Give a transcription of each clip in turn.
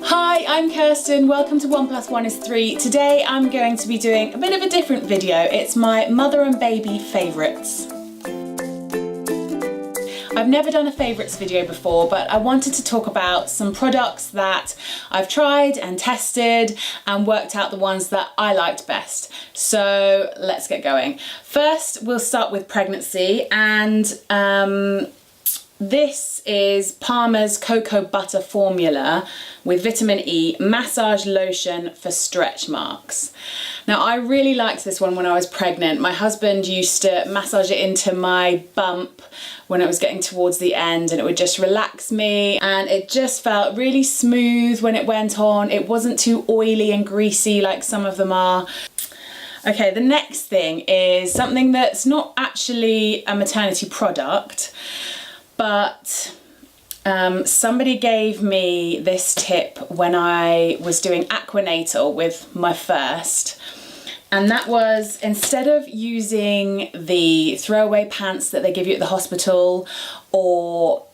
Hi, I'm Kirsten. Welcome to 1 + 1 is 3. Today I'm going to be doing a bit of a different video. It's my mother and baby favourites. I've never done a favourites video before, but I wanted to talk about some products that I've tried and tested and worked out the ones that I liked best. So let's get going. First, we'll start with pregnancy, and this is Palmer's Cocoa Butter Formula with vitamin E massage lotion for stretch marks. Now, I really liked this one when I was pregnant. My husband used to massage it into my bump when it was getting towards the end, and it would just relax me, and it just felt really smooth when it went on. It wasn't too oily and greasy like some of them are. Okay, the next thing is something that's not actually a maternity product, but somebody gave me this tip when I was doing aquanatal with my first, and that was, instead of using the throwaway pants that they give you at the hospital or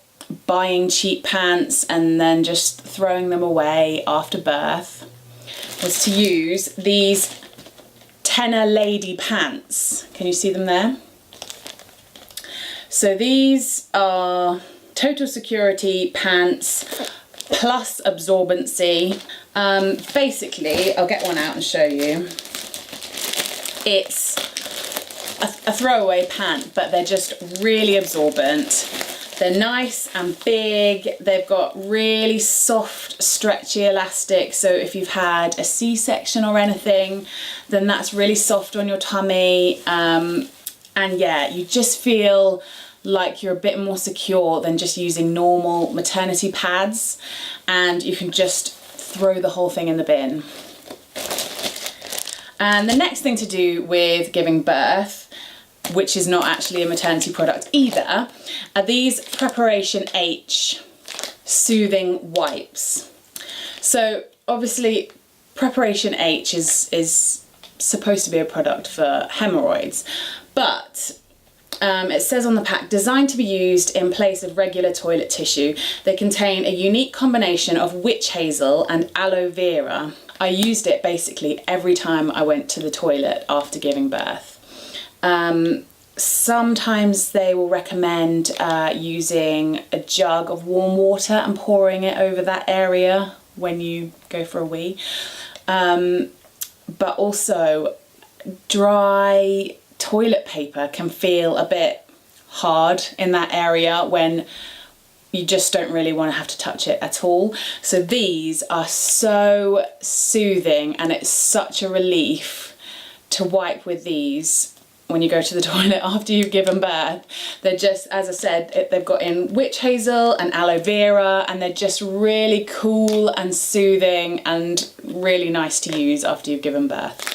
buying cheap pants and then just throwing them away after birth, was to use these tenor lady pants. Can you see them there? So these are total security pants plus absorbency. Basically, I'll get one out and show you. It's a throwaway pant, but they're just really absorbent. They're nice and big. They've got really soft, stretchy elastic. So if you've had a C-section or anything, then that's really soft on your tummy. And yeah, you just feel like you're a bit more secure than just using normal maternity pads, and you can just throw the whole thing in the bin. And the next thing to do with giving birth, which is not actually a maternity product either, are these Preparation H soothing wipes. So obviously Preparation H is supposed to be a product for hemorrhoids, but it says on the pack, designed to be used in place of regular toilet tissue. They contain a unique combination of witch hazel and aloe vera. I used it basically every time I went to the toilet after giving birth. Sometimes they will recommend using a jug of warm water and pouring it over that area when you go for a wee. But also dry toilet paper can feel a bit hard in that area when you just don't really want to have to touch it at all. So these are so soothing, and it's such a relief to wipe with these when you go to the toilet after you've given birth. They're just, as I said, they've got in witch hazel and aloe vera, and they're just really cool and soothing and really nice to use after you've given birth.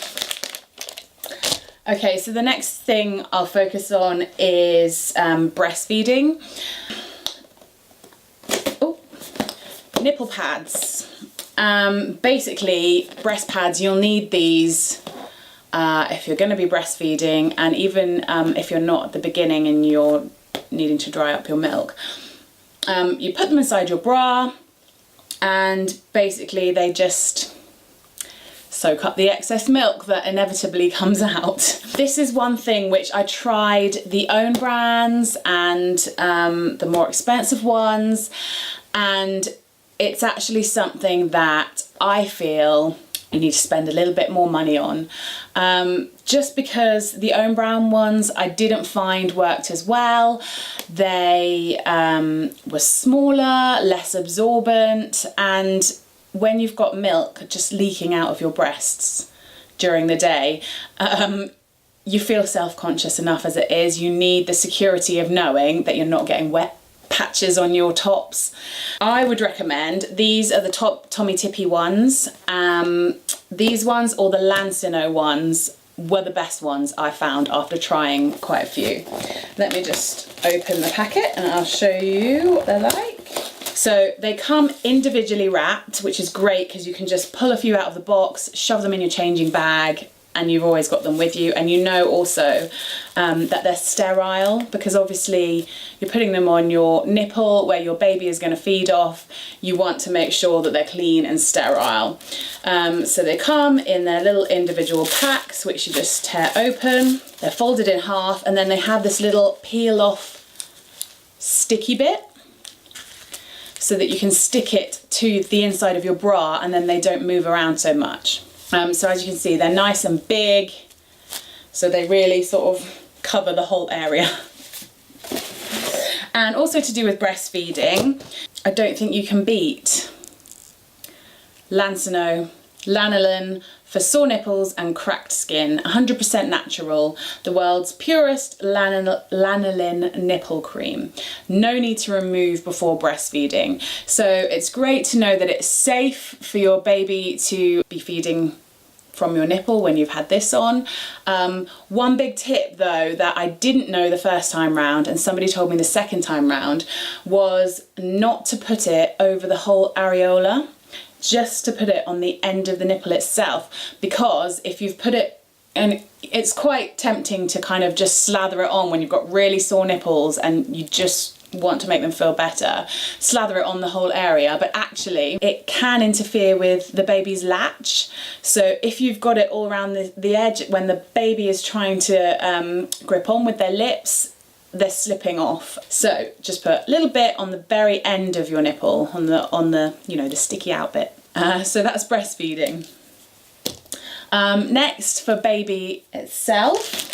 Okay, so the next thing I'll focus on is breastfeeding. Oh, nipple pads. Basically, breast pads, you'll need these if you're going to be breastfeeding, and even if you're not at the beginning and you're needing to dry up your milk. You put them inside your bra, and basically they just soak up the excess milk that inevitably comes out. This is one thing which I tried the own brands and the more expensive ones, and it's actually something that I feel you need to spend a little bit more money on. Just because the own brand ones I didn't find worked as well. They were smaller, less absorbent, and when you've got milk just leaking out of your breasts during the day, you feel self-conscious enough as it is. You need the security of knowing that you're not getting wet patches on your tops. I would recommend, these are the top Tommy Tippy ones. These ones or the Lancino ones were the best ones I found after trying quite a few. Let me just open the packet and I'll show you what they're like. So they come individually wrapped, which is great because you can just pull a few out of the box, shove them in your changing bag, and you've always got them with you, and you know also that they're sterile, because obviously you're putting them on your nipple where your baby is going to feed off. You want to make sure that they're clean and sterile. So they come in their little individual packs, which you just tear open. They're folded in half, and then they have this little peel off sticky bit so that you can stick it to the inside of your bra, and then they don't move around so much. So as you can see, they're nice and big, so they really sort of cover the whole area. And also to do with breastfeeding, I don't think you can beat Lansino Lanolin for sore nipples and cracked skin. 100% natural, the world's purest lanolin nipple cream. No need to remove before breastfeeding. So it's great to know that it's safe for your baby to be feeding from your nipple when you've had this on. One big tip though that I didn't know the first time round, and somebody told me the second time round, was not to put it over the whole areola, just to put it on the end of the nipple itself, because if you've put it, and it's quite tempting to kind of just slather it on when you've got really sore nipples and you just want to make them feel better, slather it on the whole area, but actually it can interfere with the baby's latch. So if you've got it all around the edge when the baby is trying to grip on with their lips, they're slipping off. So just put a little bit on the very end of your nipple, on the you know, the sticky out bit. So that's breastfeeding. Next, for baby itself,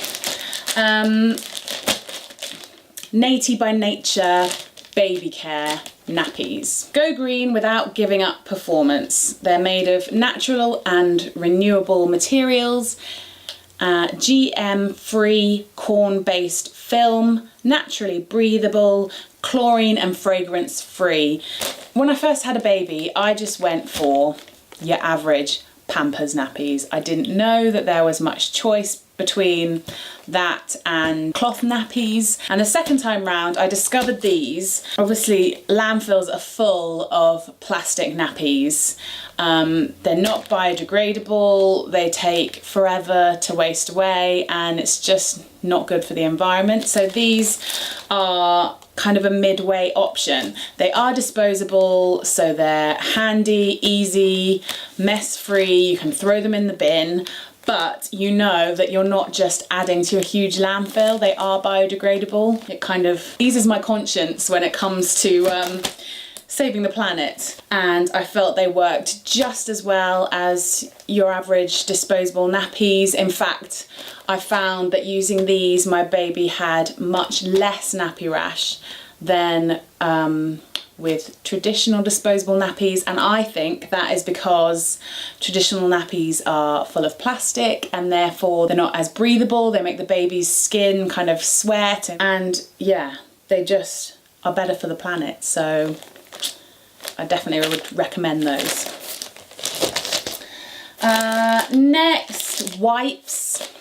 Naty by Nature baby care nappies. Go green without giving up performance. They're made of natural and renewable materials, GM-free corn-based film, naturally breathable, chlorine and fragrance free. When I first had a baby, I just went for your average Pampers nappies. I didn't know that there was much choice between that and cloth nappies. And the second time round, I discovered these. Obviously, landfills are full of plastic nappies. They're not biodegradable, they take forever to waste away, and it's just not good for the environment. So these are kind of a midway option. They are disposable, so they're handy, easy, mess-free. You can throw them in the bin, but you know that you're not just adding to a huge landfill. They are biodegradable. It kind of eases my conscience when it comes to saving the planet. And I felt they worked just as well as your average disposable nappies. In fact, I found that using these, my baby had much less nappy rash than with traditional disposable nappies, and I think that is because traditional nappies are full of plastic and therefore they're not as breathable. They make the baby's skin kind of sweat, and yeah, they just are better for the planet. So I definitely would recommend those. Next, wipes.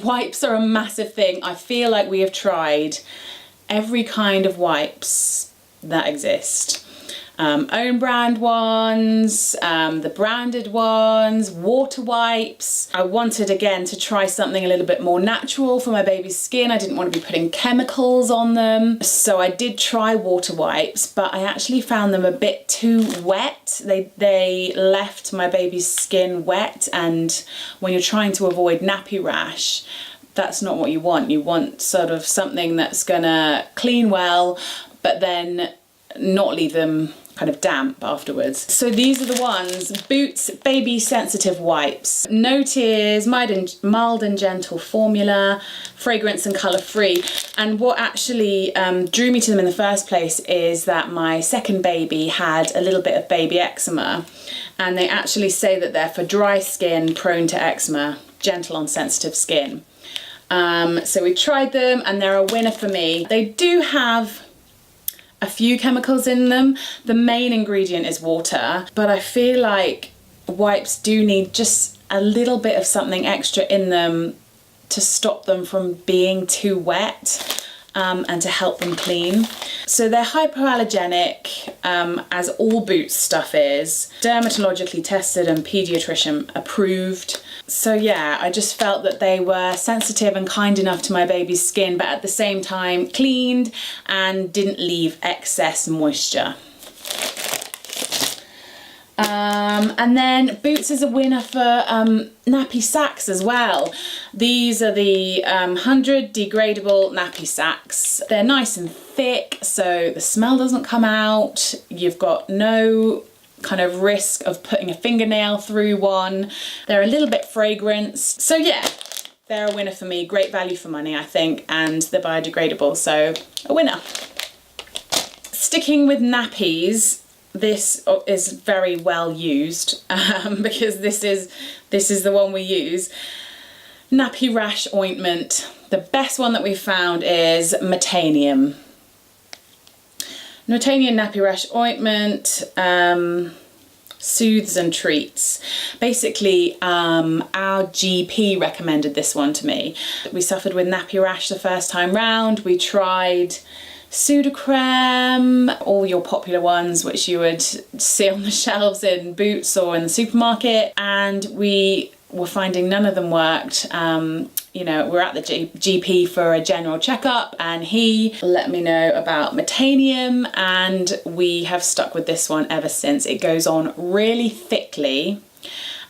Wipes are a massive thing. I feel like we have tried every kind of wipes that exist. Own brand ones, the branded ones, water wipes. I wanted again to try something a little bit more natural for my baby's skin. I didn't want to be putting chemicals on them. So I did try water wipes, but I actually found them a bit too wet. They left my baby's skin wet, and when you're trying to avoid nappy rash, that's not what you want. You want sort of something that's gonna clean well, but then not leave them kind of damp afterwards. So these are the ones, Boots Baby Sensitive Wipes. No tears, mild and gentle formula, fragrance and colour free. And what actually drew me to them in the first place is that my second baby had a little bit of baby eczema, and they actually say that they're for dry skin prone to eczema, gentle on sensitive skin. So we tried them and they're a winner for me. They do have a few chemicals in them. The main ingredient is water, but I feel like wipes do need just a little bit of something extra in them to stop them from being too wet. and to help them clean. So they're hypoallergenic, as all Boots stuff is, dermatologically tested and paediatrician approved. So yeah, I just felt that they were sensitive and kind enough to my baby's skin, but at the same time cleaned and didn't leave excess moisture. And then Boots is a winner for nappy sacks as well. These are the 100 degradable nappy sacks. They're nice and thick, so the smell doesn't come out. You've got no kind of risk of putting a fingernail through one. They're a little bit fragrant. So yeah, they're a winner for me. Great value for money, I think, and they're biodegradable, so a winner. Sticking with nappies, this is very well used because this is the one we use. Nappy rash ointment. The best one that we found is Metanium. Metanium nappy rash ointment soothes and treats. Basically, our GP recommended this one to me. We suffered with nappy rash the first time round. We tried Sudocrem, all your popular ones which you would see on the shelves in Boots or in the supermarket, and we were finding none of them worked. You know, we're at the GP for a general checkup and he let me know about Metanium, and we have stuck with this one ever since. It goes on really thickly,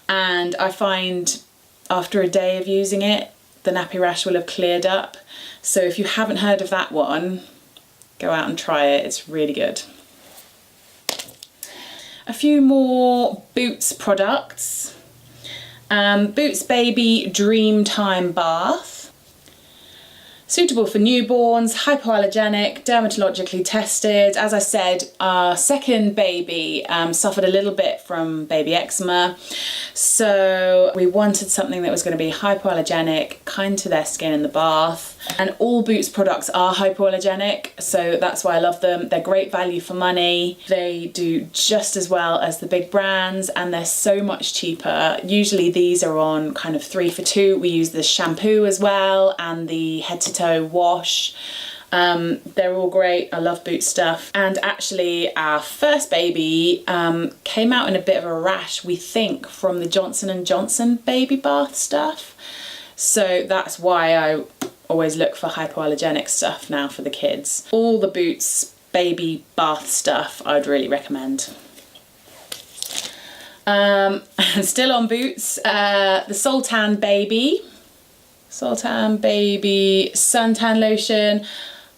and I find after a day of using it, the nappy rash will have cleared up. So if you haven't heard of that one, go out and try it, it's really good. A few more Boots products. Boots Baby Dreamtime Bath. Suitable for newborns, hypoallergenic, dermatologically tested. As I said, our second baby suffered a little bit from baby eczema. So we wanted something that was going to be hypoallergenic, kind to their skin in the bath. And all Boots products are hypoallergenic, so that's why I love them. They're great value for money. They do just as well as the big brands, and they're so much cheaper. Usually these are on kind of 3 for 2. We use the shampoo as well and the head to toe wash. They're all great. I love Boots stuff. And actually our first baby came out in a bit of a rash, we think, from the Johnson & Johnson baby bath stuff. So that's why I always look for hypoallergenic stuff now for the kids. All the Boots baby bath stuff I'd really recommend. Still on Boots, the Sultan Baby suntan lotion,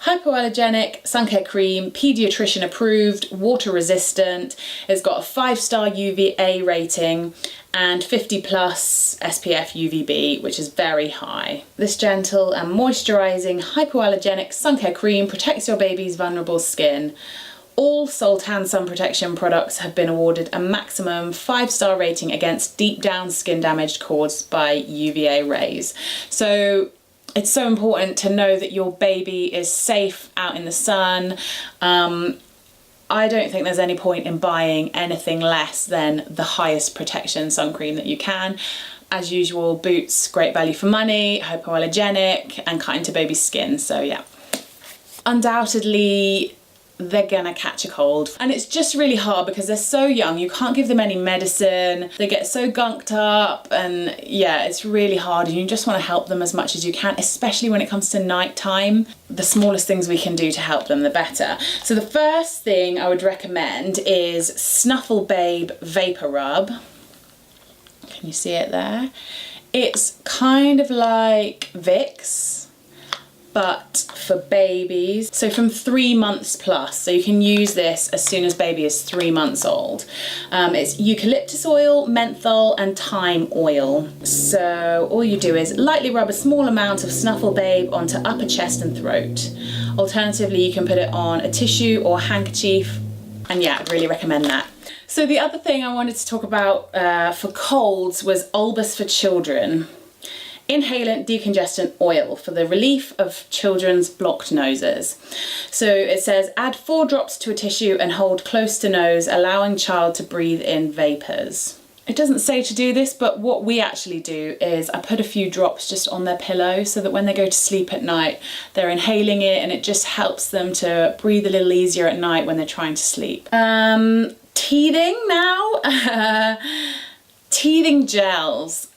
hypoallergenic sun care cream, paediatrician approved, water resistant. It's got a 5-star UVA rating and 50+ SPF UVB, which is very high. This gentle and moisturizing hypoallergenic sun care cream protects your baby's vulnerable skin. All Sultan sun protection products have been awarded a maximum 5-star rating against deep down skin damage caused by UVA rays. So it's so important to know that your baby is safe out in the sun. I don't think there's any point in buying anything less than the highest protection sun cream that you can. As usual, Boots, great value for money, hypoallergenic and kind to baby's skin, so yeah. Undoubtedly, they're gonna catch a cold. And it's just really hard because they're so young, you can't give them any medicine, they get so gunked up, and yeah, it's really hard, and you just want to help them as much as you can, especially when it comes to night time. The smallest things we can do to help them, the better. So the first thing I would recommend is Snuffle Babe Vapor Rub. Can you see it there? It's kind of like Vicks, but for babies, so from 3 months plus, so you can use this as soon as baby is 3 months old. It's eucalyptus oil, menthol and thyme oil. So all you do is lightly rub a small amount of Snuffle Babe onto upper chest and throat. Alternatively, you can put it on a tissue or handkerchief, and yeah, I'd really recommend that. So the other thing I wanted to talk about for colds was Olbus for Children. Inhalant decongestant oil for the relief of children's blocked noses. So it says add 4 drops to a tissue and hold close to nose, allowing child to breathe in vapours. it doesn't say to do this, but what we actually do is I put a few drops just on their pillow so that when they go to sleep at night, they're inhaling it, and it just helps them to breathe a little easier at night when they're trying to sleep. Teething now. Teething gels.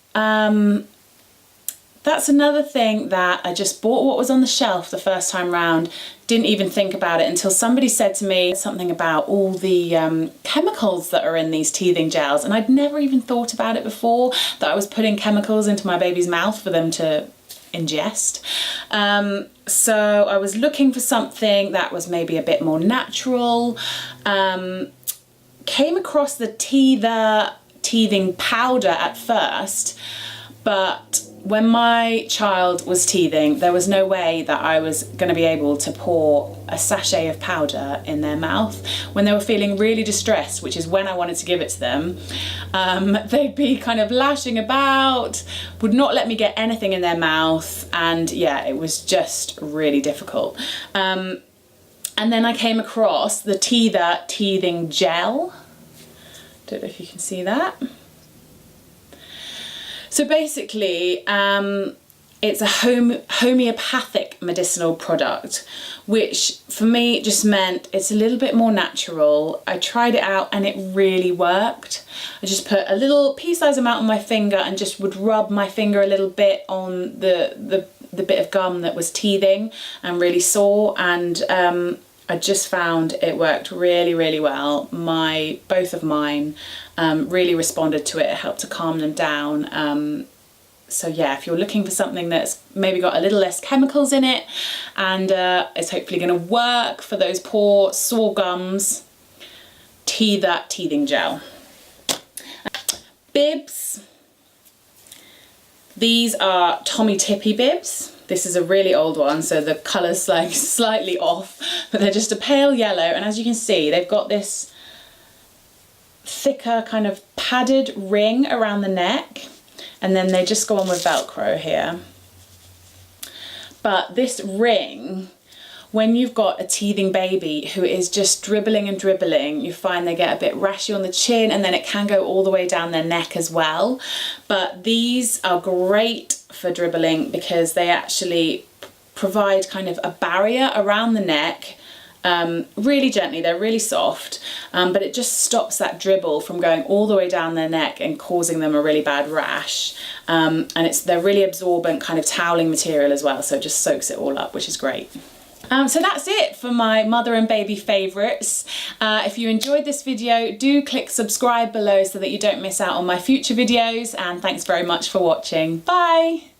That's another thing that I just bought what was on the shelf the first time round. Didn't even think about it until somebody said to me something about all the chemicals that are in these teething gels, and I'd never even thought about it before, that I was putting chemicals into my baby's mouth for them to ingest. So I was looking for something that was maybe a bit more natural. Came across the teething powder at first, but when my child was teething, there was no way that I was going to be able to pour a sachet of powder in their mouth. When they were feeling really distressed, which is when I wanted to give it to them, they'd be kind of lashing about, would not let me get anything in their mouth, and yeah, it was just really difficult. And then I came across the teething gel. Don't know if you can see that. So basically, it's a homeopathic medicinal product, which for me just meant it's a little bit more natural. I tried it out and it really worked. I just put a little pea-sized amount on my finger and just would rub my finger a little bit on the bit of gum that was teething and really sore, and I just found it worked really, really well. Both of mine really responded to it. It helped to calm them down. So yeah, if you're looking for something that's maybe got a little less chemicals in it and is hopefully going to work for those poor sore gums, teething gel. Bibs. These are Tommy Tippy bibs. This is a really old one, so the colour's like slightly off, but they're just a pale yellow, and as you can see, they've got this thicker kind of padded ring around the neck, and then they just go on with Velcro here. But this ring, when you've got a teething baby who is just dribbling and dribbling, you find they get a bit rashy on the chin, and then it can go all the way down their neck as well. But these are great for dribbling because they actually provide kind of a barrier around the neck, really gently. They're really soft, but it just stops that dribble from going all the way down their neck and causing them a really bad rash. And they're really absorbent kind of toweling material as well, so it just soaks it all up, which is great. So that's it for my mother and baby favourites. If you enjoyed this video, do click subscribe below so that you don't miss out on my future videos, and thanks very much for watching. Bye!